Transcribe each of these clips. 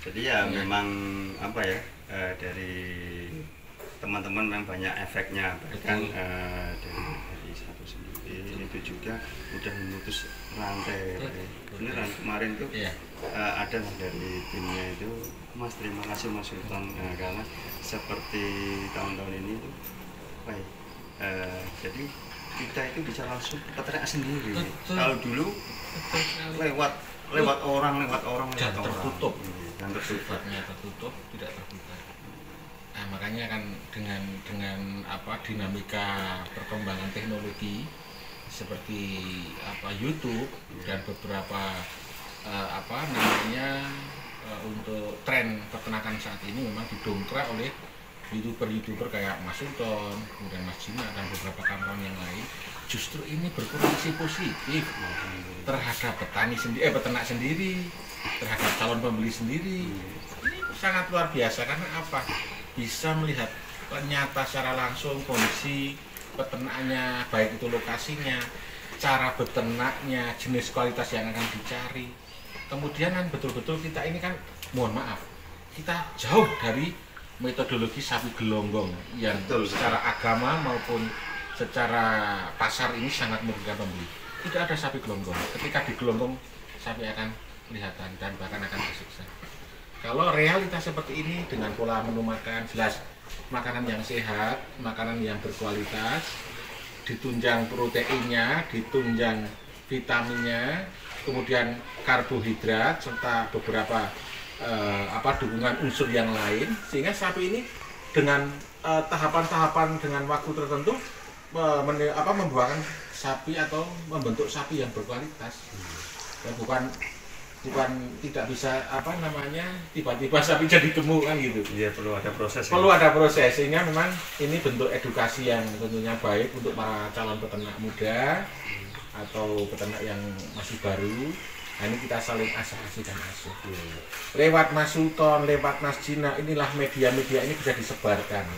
Jadi ya memang apa ya, dari teman-teman memang banyak efeknya, bahkan dari satu sendiri itu juga udah memutus rantai. Beneran kemarin tuh ada dari timnya itu, Mas terima kasih Mas Sultan, karena seperti tahun-tahun ini tuh apa ya, jadi kita itu bisa langsung peternak sendiri. Kalau dulu lewat orang dan tertutup, dan sifatnya tertutup, tidak terbuka. Nah, makanya kan dengan dinamika perkembangan teknologi seperti YouTube dan beberapa untuk tren peternakan saat ini memang didongkrak oleh YouTuber kayak Mas Sultan, kemudian Mas Jina dan beberapa kawan yang lain. Justru ini berkontribusi positif terhadap peternak sendiri, terhadap calon pembeli sendiri. Ini sangat luar biasa karena apa? Bisa melihat nyata secara langsung kondisi peternaknya, baik itu lokasinya, cara beternaknya, jenis kualitas yang akan dicari. Kemudian kan betul-betul kita ini kan, mohon maaf, kita jauh dari metodologi sapi gelonggong yang secara agama maupun secara pasar ini sangat merugikan pembeli. Tidak ada sapi gelonggong. Ketika digelonggong, sapi akan kelihatan dan bahkan akan tersiksa. Kalau realitas seperti ini dengan pola menu makan jelas, makanan yang sehat, makanan yang berkualitas, ditunjang proteinnya, ditunjang vitaminnya, kemudian karbohidrat serta beberapa dukungan unsur yang lain, sehingga sapi ini dengan tahapan-tahapan dengan waktu tertentu membuahkan sapi atau membentuk sapi yang berkualitas. Ya, bukan tidak bisa tiba-tiba sapi jadi gemuk kan gitu. Iya, perlu ada proses. Perlu ada proses, sehingga memang ini bentuk edukasi yang tentunya baik untuk para calon peternak muda atau peternak yang masih baru. Nah, ini kita saling asah-asih dan asuh. Lewat Mas Sultan, lewat Mas Jina, inilah media-media ini bisa disebarkan,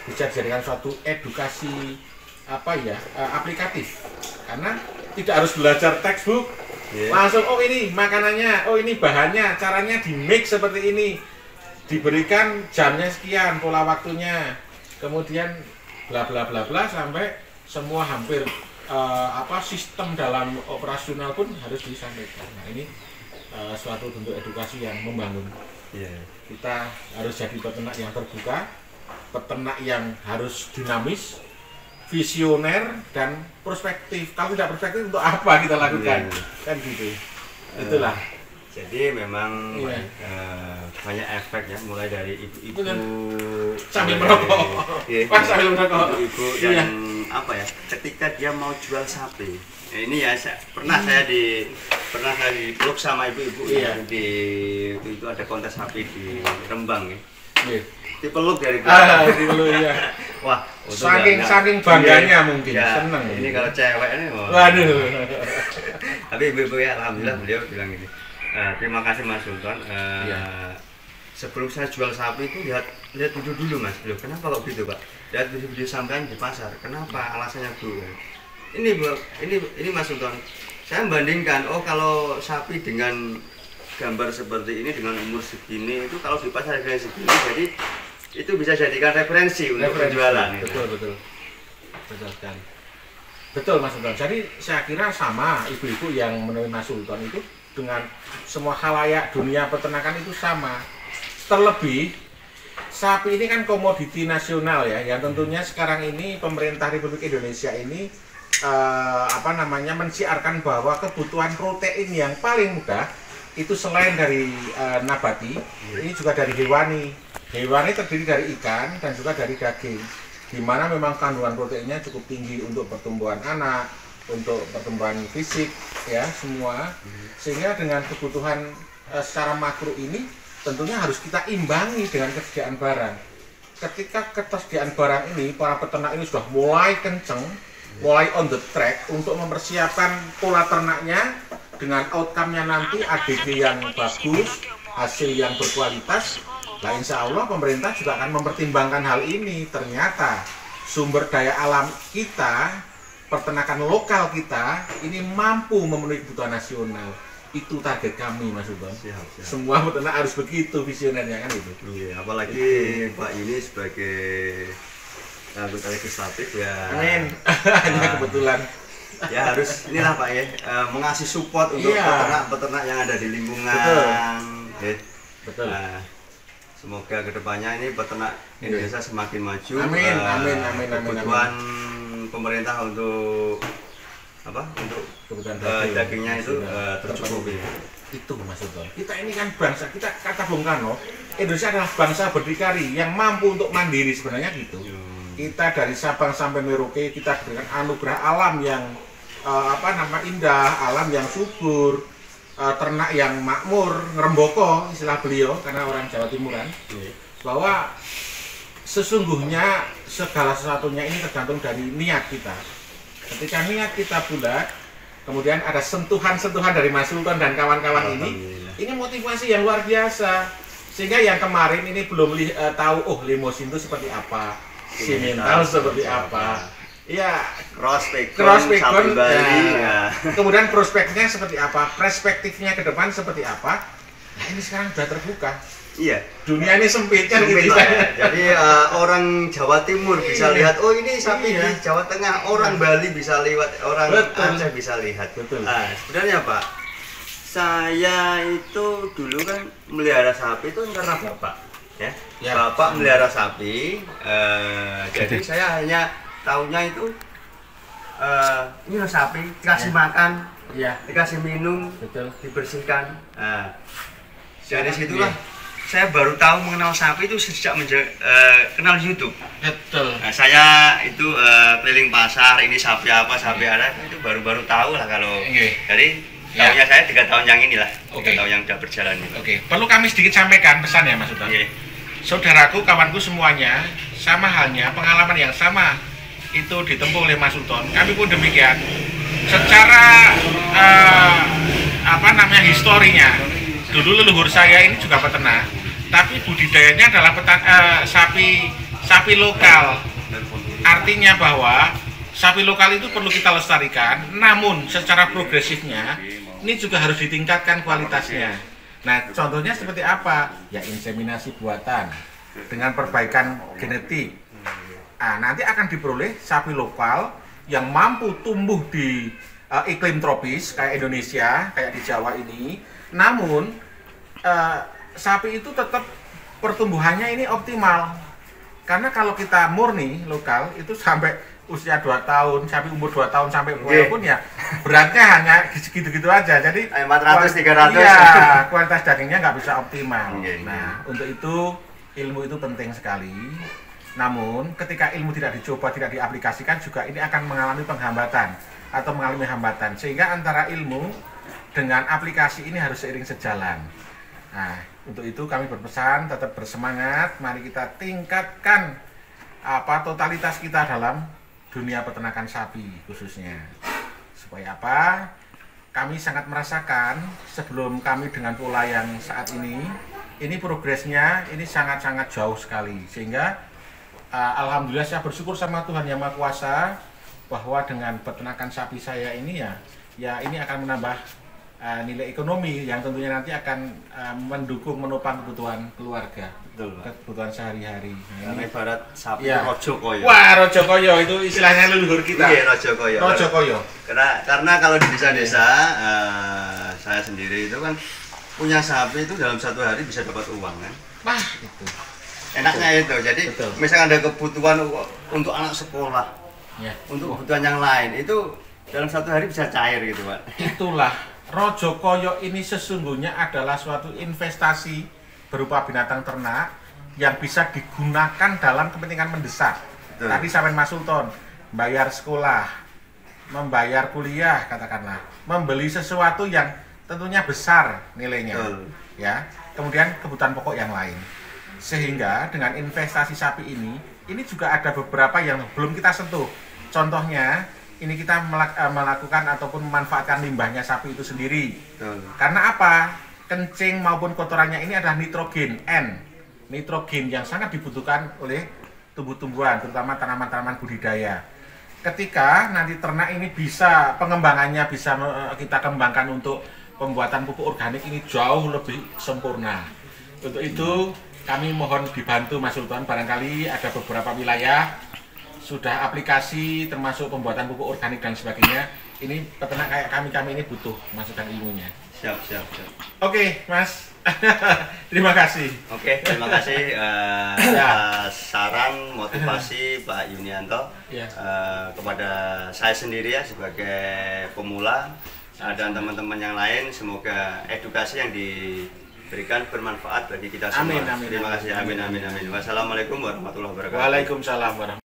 bisa dijadikan suatu edukasi aplikatif, karena tidak harus belajar textbook. Langsung, oh ini makanannya, oh ini bahannya, caranya di mix seperti ini, diberikan jamnya sekian, pola waktunya, kemudian bla bla bla bla sampai semua hampir sistem dalam operasional pun harus disampaikan. Nah, ini suatu bentuk edukasi yang membangun. Kita harus jadi peternak yang terbuka, peternak yang harus dinamis, visioner dan prospektif. Kalau tidak prospektif, untuk apa kita lakukan? Kan gitu. Itulah. Jadi memang banyak efek ya, mulai dari ibu-ibu sambil merokok, sambil merokok, ibu dan ketika dia mau jual sapi, ini ya saya dipeluk sama ibu-ibu itu ada kontes sapi di Rembang ya. Dipeluk dari dipeluk ya. Wah, saking bangganya mungkin seneng. Ini kalau cewek ini, waduh. Tapi ibu-ibu ya alhamdulillah beliau bilang gini. Terima kasih Mas Sultan. Sebelum saya jual sapi itu lihat video dulu Mas. Beliau, kenapa kok gitu Pak? Lihat video sampean di pasar. Kenapa? Alasannya Bu. Ini Bu, ini Mas Sultan. Saya membandingkan, kalau sapi dengan gambar seperti ini dengan umur segini itu kalau di pasar harganya segini, jadi itu bisa jadikan referensi untuk penjualan. Betul sekali. Betul Mas Sultan. Jadi saya kira sama ibu-ibu yang menemui Mas Sultan itu dengan semua khalayak dunia peternakan itu sama. Terlebih sapi ini kan komoditi nasional ya, yang tentunya sekarang ini pemerintah Republik Indonesia ini mensiarkan bahwa kebutuhan protein yang paling mudah itu selain dari nabati, ini juga dari hewani. Hewani terdiri dari ikan dan juga dari daging, di mana memang kandungan proteinnya cukup tinggi untuk pertumbuhan anak, untuk pertumbuhan fisik ya semua, sehingga dengan kebutuhan secara makro ini tentunya harus kita imbangi dengan kesediaan barang. Ketika ketersediaan barang ini, para peternak ini sudah mulai kenceng, mulai on the track untuk mempersiapkan pola ternaknya dengan outcome-nya nanti ADG yang bagus, hasil yang berkualitas. Nah, insya Allah pemerintah juga akan mempertimbangkan hal ini. Ternyata sumber daya alam kita, peternakan lokal kita ini mampu memenuhi kebutuhan nasional. Itu target kami, Mas Sultan. Siap. Semua peternak harus begitu visionernya kan itu. Iya, apalagi Pak ini sebagai anggota legislatif ya. Amin. Hanya kebetulan. Ya harus inilah Pak ya, mengasih support untuk peternak-peternak yang ada di lingkungan. Betul. Nah, semoga kedepannya ini peternak Indonesia semakin maju. Amin. Kebutuhan pemerintah untuk apa? Untuk Kebutuhan dagingnya itu tercukupi. Itu Mas Sultan. Kita ini kan bangsa, kita kata Bung Karno, Indonesia adalah bangsa berdikari yang mampu untuk mandiri sebenarnya gitu. Kita dari Sabang sampai Merauke kita diberikan anugerah alam yang indah, alam yang subur, ternak yang makmur, ngeremboko istilah beliau karena orang Jawa Timuran. Bahwa sesungguhnya segala sesuatunya ini tergantung dari niat kita. Ketika niat kita bulat, kemudian ada sentuhan-sentuhan dari Mas Sultan dan kawan-kawan ini motivasi yang luar biasa. Sehingga yang kemarin ini belum tahu Limousin itu seperti apa, Simmental seperti apa. Ya, cross pegon Bali. Ya. Kemudian prospeknya seperti apa, perspektifnya ke depan seperti apa. Nah, ini sekarang sudah terbuka. Iya. Dunia ini sempit kan gitu. Ya. Jadi orang Jawa Timur bisa lihat, oh ini sapi di Jawa Tengah, orang Bali bisa lihat, orang Aceh bisa lihat. Betul. Nah, sebenarnya Pak, saya itu dulu kan melihara sapi itu karena Bapak, ya. Bapak melihara sapi, jadi saya hanya tahunya itu ini loh sapi dikasih makan, dikasih minum, dibersihkan. Nah, dari situlah saya baru tahu mengenal sapi itu sejak kenal YouTube. Betul. Nah, saya itu keliling pasar, ini sapi apa, sapi ada, itu baru-baru tahu lah kalau. Jadi tahunya saya 3 tahun yang inilah, 3 tahun yang sudah berjalan ini. Perlu kami sedikit sampaikan pesan ya Mas Sultan. Saudaraku, kawanku semuanya, sama halnya pengalaman yang sama itu ditempuh oleh Mas Sultan. Kami pun demikian. Secara historinya, dulu leluhur saya ini juga peternak, tapi budidayanya adalah sapi lokal. Artinya bahwa sapi lokal itu perlu kita lestarikan, namun secara progresifnya ini juga harus ditingkatkan kualitasnya. Nah, contohnya seperti apa? Ya, inseminasi buatan dengan perbaikan genetik. Nah, nanti akan diperoleh sapi lokal yang mampu tumbuh di iklim tropis kayak Indonesia, kayak di Jawa ini. Namun sapi itu tetap pertumbuhannya ini optimal. Karena kalau kita murni lokal itu sampai usia 2 tahun, sapi umur 2 tahun sampai walaupun ya beratnya hanya segitu-gitu aja. Jadi 400 300. Iya, kualitas dagingnya nggak bisa optimal. Nah, untuk itu ilmu itu penting sekali. Namun ketika ilmu tidak dicoba, tidak diaplikasikan juga ini akan mengalami penghambatan atau mengalami hambatan. Sehingga antara ilmu dengan aplikasi ini harus seiring sejalan. Nah, untuk itu kami berpesan tetap bersemangat, mari kita tingkatkan totalitas kita dalam dunia peternakan sapi khususnya. Supaya apa? Kami sangat merasakan sebelum kami dengan pola yang saat ini progresnya ini sangat-sangat jauh sekali. Sehingga alhamdulillah saya bersyukur sama Tuhan Yang Maha Kuasa bahwa dengan peternakan sapi saya ini ya ini akan menambah nilai ekonomi yang tentunya nanti akan mendukung menopang kebutuhan keluarga. Betul, Pak. Kebutuhan sehari-hari. Karena ibarat sapi rojo koyo. Wah, rojo koyo itu istilahnya leluhur kita. Iya, rojo koyo. Rojo koyo. Karena kalau di desa-desa saya sendiri itu kan punya sapi itu dalam 1 hari bisa dapat uang kan. Wah, itu. Enaknya itu. Jadi misalkan ada kebutuhan untuk anak sekolah, untuk kebutuhan yang lain itu dalam 1 hari bisa cair gitu, Pak. Itulah rojo koyo ini sesungguhnya adalah suatu investasi berupa binatang ternak yang bisa digunakan dalam kepentingan mendesak. Tadi sampai Mas Sultan, bayar sekolah, membayar kuliah katakanlah, membeli sesuatu yang tentunya besar nilainya, ya. Kemudian kebutuhan pokok yang lain. Sehingga dengan investasi sapi ini juga ada beberapa yang belum kita sentuh. Contohnya, ini kita melakukan ataupun memanfaatkan limbahnya sapi itu sendiri. Karena apa? Kencing maupun kotorannya ini adalah nitrogen N. Nitrogen yang sangat dibutuhkan oleh tumbuh-tumbuhan, terutama tanaman-tanaman budidaya. Ketika nanti ternak ini bisa, pengembangannya bisa kita kembangkan untuk pembuatan pupuk organik ini jauh lebih sempurna. Untuk itu kami mohon dibantu Mas Sultan, barangkali ada beberapa wilayah sudah aplikasi termasuk pembuatan pupuk organik dan sebagainya. Ini peternak kayak kami ini butuh masukan ilmunya. Siap. Oke, Mas. Terima kasih. Oke, terima kasih atas saran motivasi Pak Yunianto kepada saya sendiri ya sebagai pemula dan teman-teman yang lain. Semoga edukasi yang diberikan bermanfaat bagi kita semua. Amin. Terima kasih. Amin. Wassalamualaikum warahmatullahi wabarakatuh. Waalaikumsalam warahmatullahi wabarakatuh.